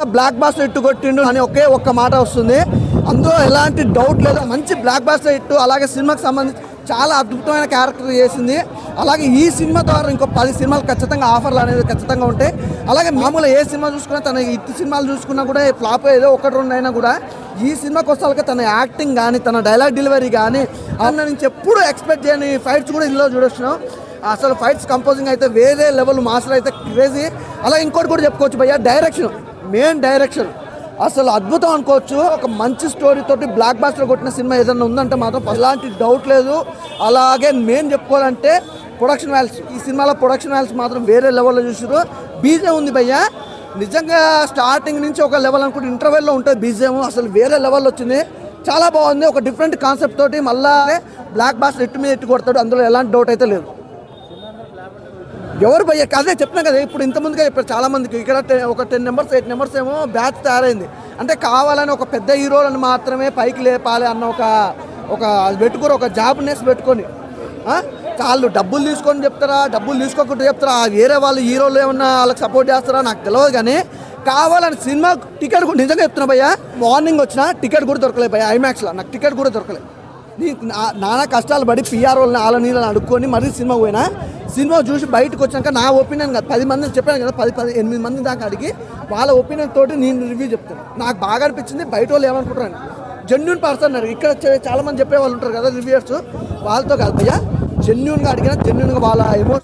Black buster hit కొట్టిండు అని ఒక్క మాట వస్తుంది. అందులో ఎలాంటి డౌట్ లేదు. మంచి బ్లాక్ బాస్టర్ హిట్. అలాగే సినిమాకి సంబంధించి చాలా అద్భుతమైన క్యారెక్టర్ చేసింది. అలాగే ఈ సినిమా ద్వారా ఇంకో 10 సినిమాలు ఖచ్చితంగా ఆఫర్లు అనేది ఖచ్చితంగా ఉంటాయి. అలాగే మామూలుగా ఏ సినిమా చూసుకున్నా, తన హిట్ సినిమాలు చూసుకున్నా కూడా ఫ్లాప్ ఏదో 1-2 అయినా కూడా ఈ సినిమాకి వస్తే తన యాక్టింగ్ కానీ, తన డైలాగ్ డెలివరీ కానీ అన్న నుంచి ఎప్పుడు ఎక్స్పెక్ట్ చేయని ఫైట్స్ కూడా ఇందులో చూడొచ్చు. అసలు ఫైట్స్ కంపోజింగ్ అయితే వేరే లెవెల్, మాస్టర్ అయితే క్రేజీ. అలాగే ఇంకోటి కూడా చెప్పుకోవచ్చు భయ్య, డైరెక్షన్, మెయిన్ డైరెక్షన్ అసలు అద్భుతం అనుకోవచ్చు. ఒక మంచి స్టోరీ తోటి బ్లాక్ బాస్టర్ కొట్టిన సినిమా ఏదైనా ఉందంటే మాత్రం అలాంటి డౌట్ లేదు. అలాగే మెయిన్ చెప్పుకోవాలంటే ప్రొడక్షన్ వాల్యూస్, ఈ సినిమాలో ప్రొడక్షన్ వాల్యూస్ మాత్రం వేరే లెవెల్లో చూసారు. బీజే ఉంది భయ్య, నిజంగా స్టార్టింగ్ నుంచి ఒక లెవెల్ అనుకుంటే ఇంటర్వెల్లో ఉంటుంది బీజేమో, అసలు వేరే లెవెల్లో వచ్చింది. చాలా బాగుంది. ఒక డిఫరెంట్ కాన్సెప్ట్ తోటి మళ్ళీ బ్లాక్ బాస్టర్ ఎట్టు మీద ఎట్టు కొడతాడు, అందులో ఎలాంటి డౌట్ అయితే లేదు. ఎవరు భయ్య అదే చెప్పినా కదా, ఇప్పుడు ఇంతమందిగా చెప్పారు చాలా మందికి. ఇక్కడ ఒక 10 మెంబర్స్ 8 మెంబర్స్ ఏమో బ్యాచ్ తయారైంది. అంటే కావాలని ఒక పెద్ద హీరోలను మాత్రమే పైకి లేపాలి అన్న ఒక పెట్టుకొని, ఒక జాబ్నెస్ పెట్టుకొని వాళ్ళు డబ్బులు తీసుకొని చెప్తారా, డబ్బులు తీసుకోకుండా చెప్తారా, వేరే వాళ్ళు హీరోలు ఏమన్నా వాళ్ళకి సపోర్ట్ చేస్తారా నాకు తెలియదు. కానీ కావాలని సినిమా టికెట్ కూడా నిజంగా చెప్తున్నా భయ్య, మార్నింగ్ వచ్చిన టికెట్ కూడా దొరకలేదు భయ్య. ఐమాక్స్లో నాకు టికెట్ కూడా దొరకలేదు. నానా కష్టాలు పడి పిఆర్ వాళ్ళని వాళ్ళ నీళ్ళని అడుక్కొని మరీ సినిమా పోయినా. సినిమా చూసి బయటకు వచ్చాక నా ఒపీనియన్ కాదు, 10 మందిని చెప్పాను కదా, 8 మంది దాకా అడిగి వాళ్ళ ఒపీనియన్ తోటి నేను రివ్యూ చెప్తాను. నాకు బాగా అనిపించింది. బయట వాళ్ళు ఏమనుకుంటారు, జెన్యూన్ పర్సన్ అన్నారు. ఇక్కడ చాలా మంది చెప్పే వాళ్ళు ఉంటారు కదా రివ్యూయర్స్, వాళ్ళతో కాదు భయ్య, జెన్యూన్గా అడిగినా జెన్యూన్గా వాళ్ళ ఎమోషన్